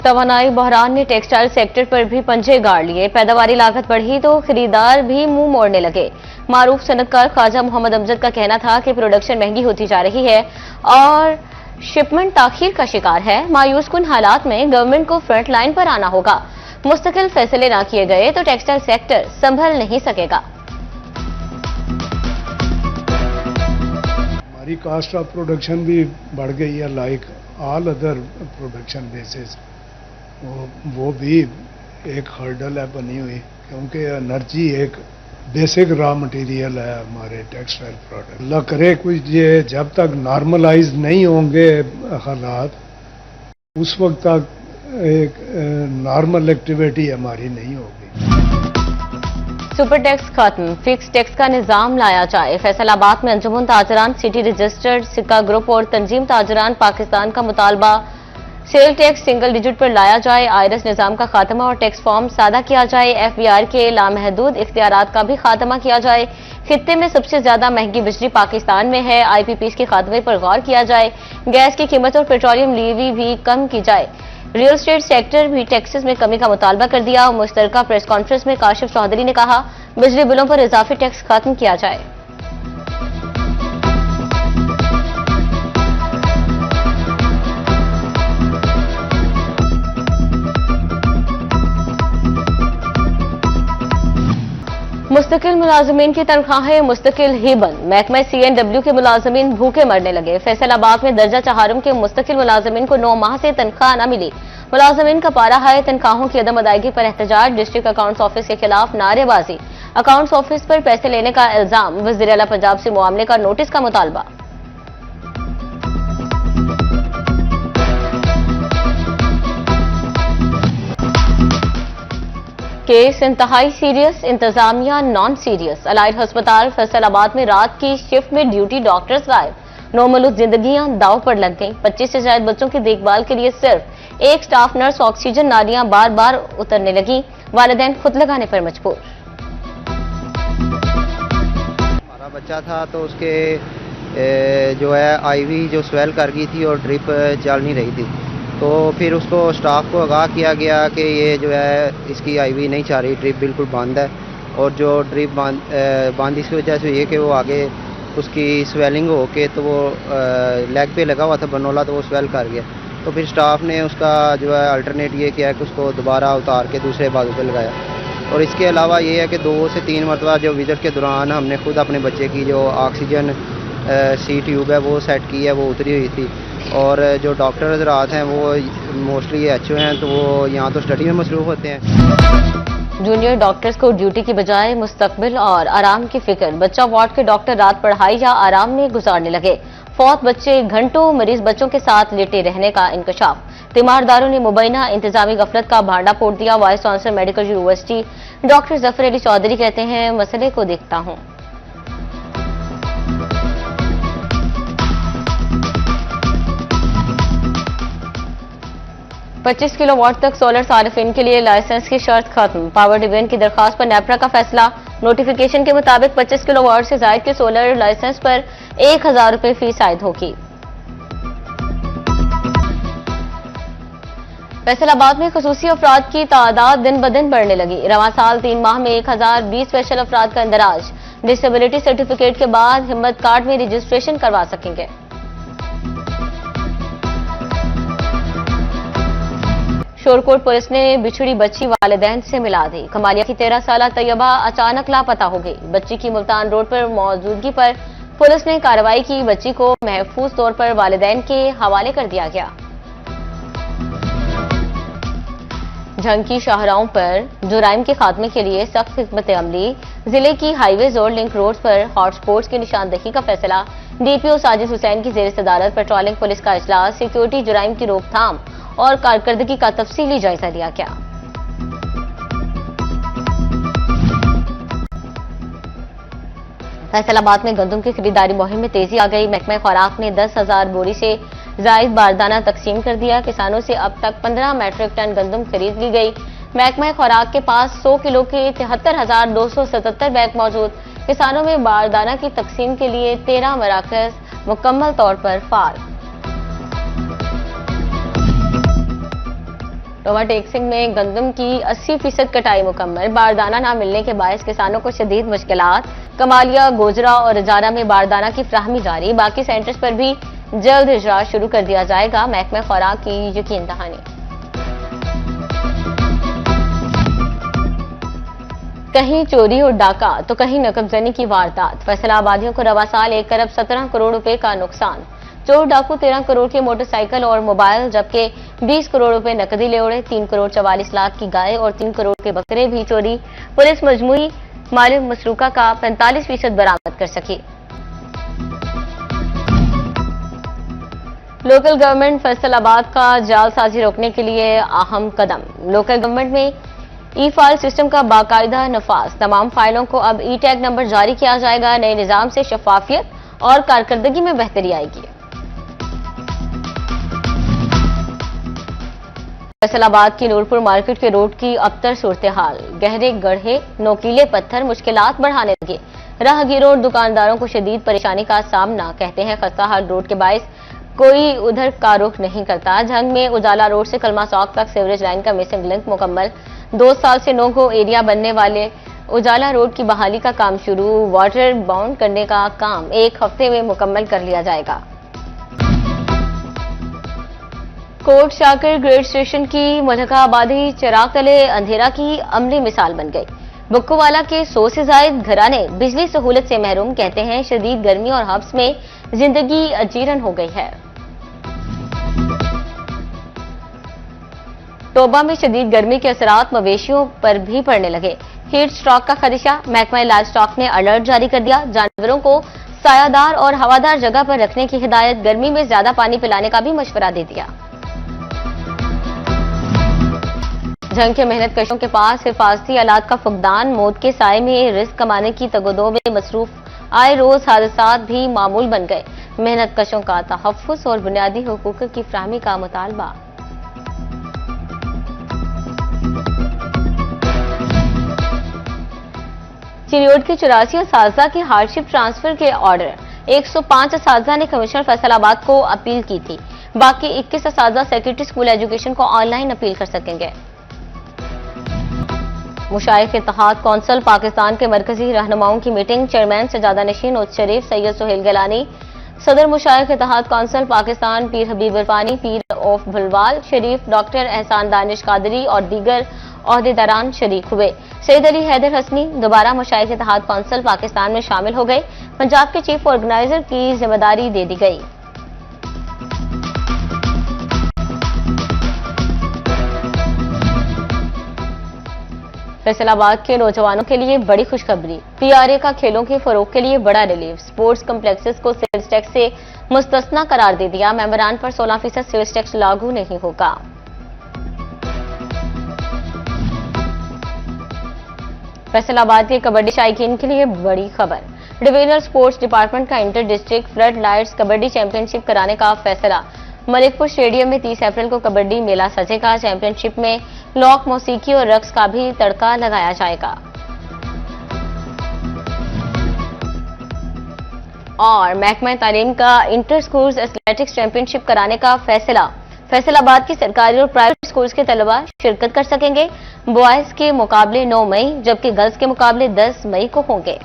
तवानाई बहरान ने textile sector पर भी पंजे गाड़ लिए। पैदावारी लागत बढ़ी तो खरीदार भी मुंह मोड़ने लगे। मारूफ सनतकार ख्वाजा मोहम्मद अमजद का कहना था कि प्रोडक्शन महंगी होती जा रही है और शिपमेंट ताखीर का शिकार है। मायूस कुन हालात में गवर्नमेंट को फ्रंट लाइन पर आना होगा। मुस्तकिल फैसले ना किए गए तो टेक्सटाइल सेक्टर संभल नहीं सकेगा। हमारी कास्ट ऑफ प्रोडक्शन भी बढ़ गई है, like all other production basis. वो भी एक हर्डल है बनी हुई, क्योंकि एनर्जी एक बेसिक रॉ मटेरियल है हमारे टेक्सटाइल प्रोडक्ट। अल्लाह करे कुछ ये जब तक नॉर्मलाइज नहीं होंगे हालात, उस वक्त तक एक नॉर्मल एक्टिविटी हमारी नहीं होगी। सुपर टैक्स खत्म, फिक्स टैक्स का निजाम लाया जाए। फैसलाबाद में अंजुमन ताजरान सिटी रजिस्टर्ड सिक्का ग्रुप और तंजीम ताजरान पाकिस्तान का मुतालबा सेल टैक्स सिंगल डिजिट पर लाया जाए। आयरस निजाम का खात्मा और टैक्स फॉर्म सादा किया जाए। FBR के लामहदूद इख्तियारात का भी खात्मा किया जाए। खित्ते में सबसे ज्यादा महंगी बिजली पाकिस्तान में है। IPPs के खात्मे पर गौर किया जाए। गैस की कीमत और पेट्रोलियम लीवी भी कम की जाए। रियल एस्टेट सेक्टर भी टैक्सेस में कमी का मुतालबा कर दिया। मुश्तरका प्रेस कॉन्फ्रेंस में काशिफ चौधरी ने कहा, बिजली बिलों पर इजाफी टैक्स खत्म किया जाए। मुस्तकिल मुलाजमीन की तनख्वाहें मुस्तकिल ही बंद। महकमा CNW के मुलाजमीन भूखे मरने लगे। फैसलाबाद में दर्जा चहारम के मुस्तकिल मुलाजमीन को 9 माह से तनख्वाह न मिली। मुलाजमीन का पारा है तनख्वाहों की अदम अदायगी पर एहतजाज। डिस्ट्रिक्ट अकाउंट्स ऑफिस के खिलाफ नारेबाजी। अकाउंट्स ऑफिस पर पैसे लेने का इल्जाम। वज़ीर आला पंजाब से मुआमले का नोटिस का मुतालबा। केस इंतहाई सीरियस, इंतजामिया नॉन सीरियस। अलाइड अस्पताल फैसलाबाद में रात की शिफ्ट में ड्यूटी डॉक्टर्स गायब। नौमलूद जिंदगियां दाव पर लग गईं। 25 से ज्यादा बच्चों की देखभाल के लिए सिर्फ एक स्टाफ नर्स। ऑक्सीजन नालियां बार बार उतरने लगी। वालिदैन खुद लगाने पर मजबूर। हमारा बच्चा था तो उसके जो है IV जो स्वेल कर गई थी और ड्रिप चल नहीं रही थी, तो फिर उसको स्टाफ को आगाह किया गया कि ये जो है इसकी IV नहीं चल रही, ड्रिप बिल्कुल बंद है। और जो ड्रिप बंद इसकी वजह से ये कि वो आगे उसकी स्वेलिंग हो के तो वो लेग पे लगा हुआ था बनोला, तो वो स्वेल कर गया। तो फिर स्टाफ ने उसका जो है अल्टरनेट ये किया कि उसको दोबारा उतार के दूसरे बाजू पे लगाया। और इसके अलावा ये है कि 2 से 3 मरतबा जो विजिट के दौरान हमने खुद अपने बच्चे की जो ऑक्सीजन C ट्यूब है वो सेट की है, वो उतरी हुई थी। और जो डॉक्टर हज़रात हैं वो मोस्टली HO हैं, तो वो यहाँ तो स्टडी में मसरूफ़ होते हैं। जूनियर डॉक्टर्स को ड्यूटी की बजाय मुस्तकबिल और आराम की फिक्र। बच्चा वार्ड के डॉक्टर रात पढ़ाई या आराम में गुजारने लगे। फौत बच्चे घंटों मरीज बच्चों के साथ लेटे रहने का इंकशाफ। तीमारदारों ने मुबैना इंतजामी गफलत का भांडा फोड़ दिया। Vice chancellor medical university doctor Zafar Ali Chaudhry कहते हैं, मसले को देखता हूँ। $25 किलोवाट तक सोलर सारिफिन के लिए लाइसेंस की शर्त खत्म। पावर डिवीजन की दरखास्त पर नेपरा का फैसला। नोटिफिकेशन के मुताबिक 25 किलोवाट से जायद के सोलर लाइसेंस पर 1000 रुपए फीस आयद होगी। फैसलाबाद में खसूसी अफराद की तादाद दिन ब दिन बढ़ने लगी। रवां साल 3 माह में 1020 स्पेशल अफराद का इंदराज। डिसेबिलिटी सर्टिफिकेट के बाद हिम्मत कार्ड में रजिस्ट्रेशन करवा सकेंगे। शोरकोट पुलिस ने बिछड़ी बच्ची वालिदैन से मिला दी। कमालिया की 13 साला तैयबा अचानक लापता हो गई। बच्ची की मुल्तान रोड पर मौजूदगी पर पुलिस ने कार्रवाई की। बच्ची को महफूज तौर पर वालिदैन के हवाले कर दिया गया। झंग की शाहराहों पर जुराइम के खात्मे के लिए सख्त हिकमत अमली। जिले की हाईवेज और लिंक रोड पर हॉटस्पॉट्स की निशानदही का फैसला। DPO साजिद हुसैन की जेर सदारत पेट्रोलिंग पुलिस का इजलास। सिक्योरिटी जुराइम की रोकथाम और कारकर्दगी का तफसीली जायजा लिया गया। फैसलाबाद में गंदम की खरीदारी मुहिम में तेजी आ गई। महकमा खुराक ने 10,000 बोरी से जायद बारदाना तकसीम कर दिया। किसानों से अब तक 15 मैट्रिक टन गंदम खरीद ली गई। महकमा खुराक के पास 100 किलो के 73,277 बैग मौजूद। किसानों में बारदाना की तकसीम के लिए 13 मराकज मुकम्मल तौर पर फाल। टोबा टेकसिंग में गंदम की 80% कटाई मुकम्मल। बारदाना न मिलने के बायस किसानों को शदीद मुश्किलात। कमालिया, गोजरा और इजारा में बारदाना की फ्राहमी जारी। बाकी सेंटर्स पर भी जल्द इजरा शुरू कर दिया जाएगा। महकमा खुराक की यकीन दहानी। कहीं चोरी और डाका तो कहीं नकबजनी की वारदात। फैसलाबादियों को रवा साल 1 अरब 17 करोड़ रुपए का नुकसान। चोर डाकू 13 करोड़ के मोटरसाइकिल और मोबाइल जबकि 20 करोड़ रुपए नकदी ले उड़े। 3 करोड़ 44 लाख की गाय और 3 करोड़ के बकरे भी चोरी। पुलिस मजमूई माल मसरूका का 45% बरामद कर सकी। लोकल गवर्नमेंट फैसलाबाद का जालसाजी रोकने के लिए अहम कदम। लोकल गवर्नमेंट में ई फाइल सिस्टम का बाकायदा नफाज। तमाम फाइलों को अब ई टैग नंबर जारी किया जाएगा। नए निजाम से शफाफियत और कारकर्दगी में बेहतरी आएगी। फैसलाबाद की नूरपुर मार्केट के रोड की अबतर सूरत हाल। गहरे गड्ढे, नोकीले पत्थर मुश्किलात बढ़ाने लगे। राहगीरों और दुकानदारों को शदीद परेशानी का सामना। कहते हैं खस्ता हाल रोड के बायस कोई उधर का रुख नहीं करता। झंग में उजाला रोड से कलमा चौक तक सीवरेज लाइन का मिसिंग लिंक मुकम्मल। 2 साल से नो गो एरिया बनने वाले उजाला रोड की बहाली का काम शुरू। वाटर बाउंड करने का काम 1 हफ्ते में मुकम्मल कर लिया जाएगा। कोट शाकिर ग्रेड स्टेशन की मुल्का आबादी चिराग तले अंधेरा की अमली मिसाल बन गई। बुक्कूवाला के 100 से ज्यादा घराने बिजली सहूलत से महरूम। कहते हैं शदीद गर्मी और हब्स में जिंदगी अजीरन हो गई है। टोबा में शदीद गर्मी के असरात मवेशियों पर भी पड़ने लगे। हीट स्ट्रोक का खदशा। महकमा लाइव स्टॉक ने अलर्ट जारी कर दिया। जानवरों को सायादार और हवादार जगह पर रखने की हिदायत। गर्मी में ज्यादा पानी पिलाने का भी मशवरा दे दिया। झंग के मेहनत कशों के पास हिफाजती आलात का फुकदान। मौत के साए में रिस्क कमाने की तगदो में मसरूफ आए रोज हादसात भी मामूल बन गए। मेहनत कशों का तहफ्फुज़ और बुनियादी हुकूक की फ्राहमी का मुतालबा। चिरियोट के 84 असातिज़ा की हार्डशिप ट्रांसफर के ऑर्डर। 105 असातिज़ा ने कमिश्नर फैसलाबाद को अपील की थी। बाकी 21 असातिज़ा सेक्रेटरी स्कूल एजुकेशन को ऑनलाइन अपील कर सकेंगे। मुशाइख इत्तेहाद कौंसिल पाकिस्तान के मरकजी रहनुमाओं की मीटिंग। चेयरमैन सजादा नशीन उद शरीफ सैयद सुहेल गिलानी, सदर मुशाइख इत्तेहाद council Pakistan Pir Habib इरफानी, Pir of भुलवाल Sharif, doctor एहसान दानिश कादरी और दीगर ओहदेदारान शरीक हुए। सैयद अली हैदर हसनी दोबारा मुशाइख इत्तेहाद कौंसिल पाकिस्तान में शामिल हो गए। पंजाब के चीफ ऑर्गेनाइजर की जिम्मेदारी दे दी गई। फैसलाबाद के नौजवानों के लिए बड़ी खुशखबरी। पीआरए का खेलों के फरोग के लिए बड़ा रिलीफ। स्पोर्ट्स कॉम्प्लेक्सेस को सेल्स टैक्स से मुस्तस्ना करार दे दिया। मेंबरान पर 16% सेल्स टैक्स लागू नहीं होगा। फैसलाबाद के कबड्डी शायकीन के लिए बड़ी खबर। डिवीजनल स्पोर्ट्स डिपार्टमेंट का inter district flood lights kabaddi championship कराने का फैसला। मलिकपुर स्टेडियम में 30 अप्रैल को कबड्डी मेला सजेगा। चैंपियनशिप में लोक मौसीकी और रक्स का भी तड़का लगाया जाएगा। और महकमा तालीम का इंटर स्कूल्स एथलेटिक्स चैंपियनशिप कराने का फैसला। फैसलाबाद की सरकारी और प्राइवेट स्कूल्स के तलबा शिरकत कर सकेंगे। बॉयज के मुकाबले 9 मई जबकि गर्ल्स के मुकाबले 10 मई को होंगे।